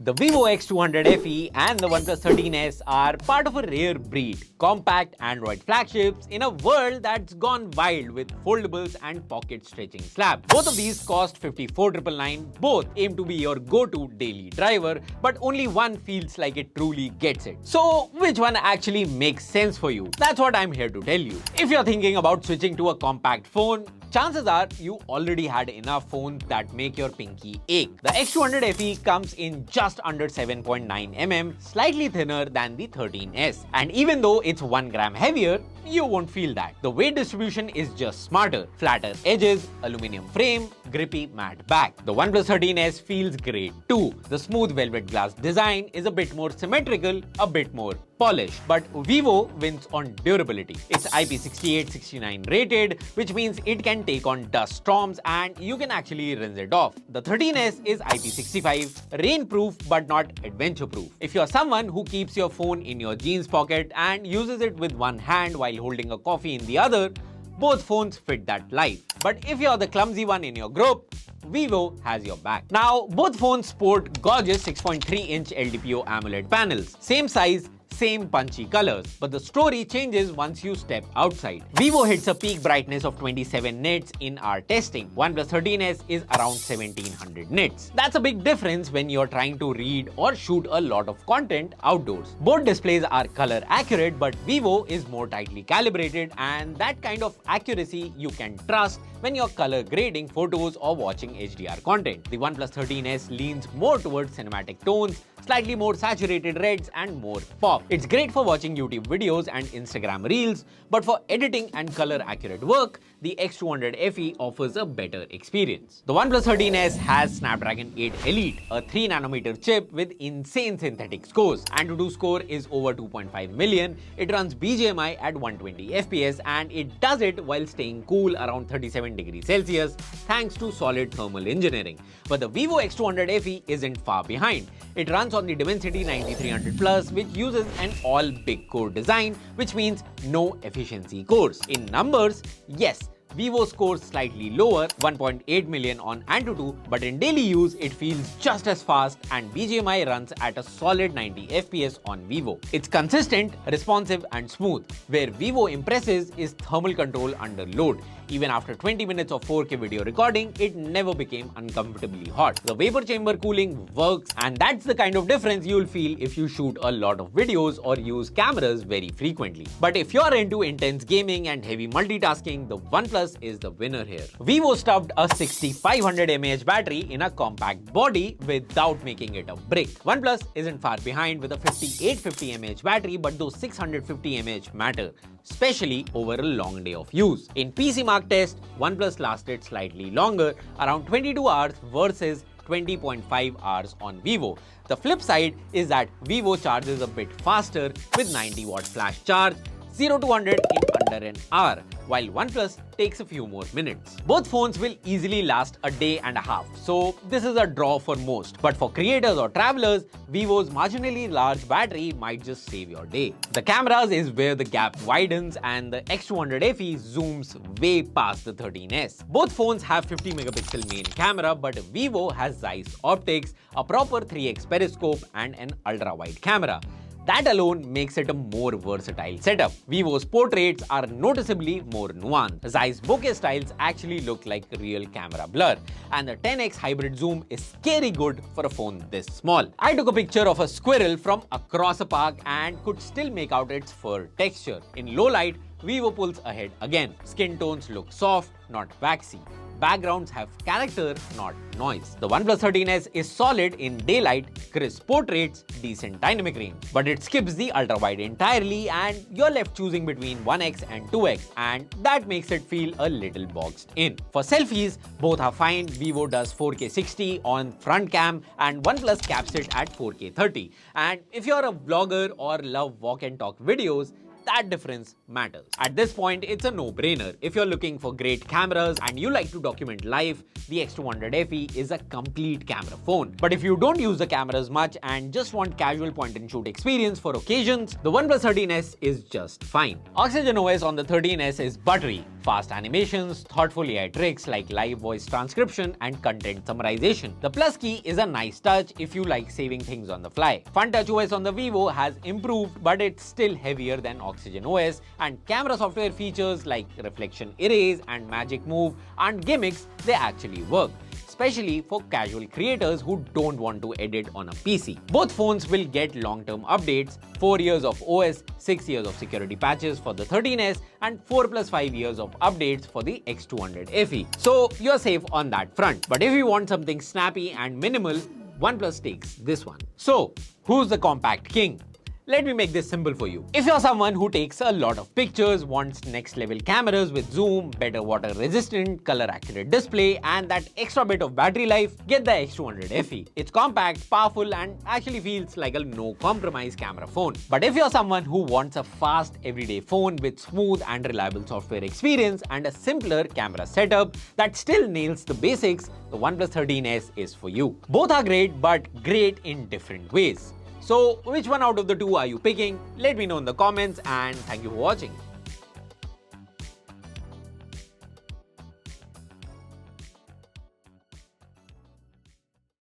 The Vivo X200 FE and the OnePlus 13s are part of a rare breed, compact Android flagships in a world that's gone wild with foldables and pocket-stretching slabs. Both of these cost 54,999. Both aim to be your go-to daily driver, but only one feels like it truly gets it. So, which one actually makes sense for you? That's what I'm here to tell you. If you're thinking about switching to a compact phone, chances are you already had enough phones that make your pinky ache. The X200 FE comes in just under 7.9 mm, slightly thinner than the 13s. And even though it's 1 gram heavier, you won't feel that. The weight distribution is just smarter. Flatter edges, aluminum frame, grippy matte back. The OnePlus 13s feels great too. The smooth velvet glass design is a bit more symmetrical, a bit more polished. But Vivo wins on durability. It's IP68-69 rated, which means it can take on dust storms and you can actually rinse it off. The 13s is IP65, rain-proof but not adventure-proof. If you're someone who keeps your phone in your jeans pocket and uses it with one hand while holding a coffee in the other, both phones fit that life. But if you're the clumsy one in your group, Vivo has your back. Now, both phones sport gorgeous 6.3-inch LTPO AMOLED panels. Same size, same punchy colors, but the story changes once you step outside. Vivo hits a peak brightness of 27 nits in our testing. OnePlus 13s is around 1700 nits. That's a big difference when you're trying to read or shoot a lot of content outdoors. Both displays are color accurate, but Vivo is more tightly calibrated, and that kind of accuracy you can trust when you're color grading photos or watching HDR content. The OnePlus 13s leans more towards cinematic tones, slightly more saturated reds and more pop. It's great for watching YouTube videos and Instagram reels, but for editing and color accurate work, the X200 FE offers a better experience. The OnePlus 13s has Snapdragon 8 Elite, a 3nm chip with insane synthetic scores. AnTuTu score is over 2.5 million, it runs BGMI at 120 FPS and it does it while staying cool around 37 degrees Celsius thanks to solid thermal engineering. But the Vivo X200 FE isn't far behind. It runs on the Dimensity 9300 Plus, which uses an all big core design, which means no efficiency cores. In numbers, yes, Vivo scores slightly lower, 1.8 million on AnTuTu, but in daily use it feels just as fast and BGMI runs at a solid 90 FPS on Vivo. It's consistent, responsive and smooth. Where Vivo impresses is thermal control under load. Even after 20 minutes of 4K video recording, it never became uncomfortably hot. The vapor chamber cooling works, and that's the kind of difference you'll feel if you shoot a lot of videos or use cameras very frequently. But if you're into intense gaming and heavy multitasking, the OnePlus is the winner here. Vivo stuffed a 6500 mAh battery in a compact body without making it a brick. OnePlus isn't far behind with a 5850 mAh battery, but those 650 mAh matter, especially over a long day of use. In PC Mark test, OnePlus lasted slightly longer, around 22 hours versus 20.5 hours on Vivo. The flip side is that Vivo charges a bit faster with 90-watt flash charge, 0 to 100 in under an hour, while OnePlus takes a few more minutes. Both phones will easily last a day and a half, so this is a draw for most. But for creators or travelers, Vivo's marginally large battery might just save your day. The cameras is where the gap widens, and the X200 FE zooms way past the 13s. Both phones have 50 megapixel main camera, but Vivo has ZEISS optics, a proper 3x periscope and an ultra-wide camera. That alone makes it a more versatile setup. Vivo's portraits are noticeably more nuanced. ZEISS bokeh styles actually look like real camera blur, and the 10x hybrid zoom is scary good for a phone this small. I took a picture of a squirrel from across a park and could still make out its fur texture. In low light, Vivo pulls ahead again. Skin tones look soft, not waxy. Backgrounds have character, not noise. The OnePlus 13s is solid in daylight, crisp portraits, decent dynamic range. But it skips the ultra-wide entirely and you're left choosing between 1x and 2x, and that makes it feel a little boxed in. For selfies, both are fine. Vivo does 4K 60 on front cam and OnePlus caps it at 4K 30. And if you're a vlogger or love walk and talk videos, that difference matters. At this point, it's a no-brainer. If you're looking for great cameras and you like to document life, the X200 FE is a complete camera phone. But if you don't use the cameras much and just want casual point-and-shoot experience for occasions, the OnePlus 13s is just fine. Oxygen OS on the 13s is buttery. Fast animations, thoughtful AI tricks like live voice transcription and content summarization. The plus key is a nice touch if you like saving things on the fly. FunTouch OS on the Vivo has improved, but it's still heavier than Oxygen OS, and camera software features like reflection erase and magic move aren't gimmicks, they actually work, especially for casual creators who don't want to edit on a PC. Both phones will get long-term updates, 4 years of OS, 6 years of security patches for the 13s, and 4 plus 5 years of updates for the X200 FE. So you're safe on that front. But if you want something snappy and minimal, OnePlus takes this one. So who's the compact king? Let me make this simple for you. If you're someone who takes a lot of pictures, wants next level cameras with zoom, better water resistant, color accurate display, and that extra bit of battery life, get the X200 FE. It's compact, powerful, and actually feels like a no compromise camera phone. But if you're someone who wants a fast everyday phone with smooth and reliable software experience and a simpler camera setup that still nails the basics, the OnePlus 13s is for you. Both are great, but great in different ways. So which one out of the two are you picking? Let me know in the comments, and thank you for watching.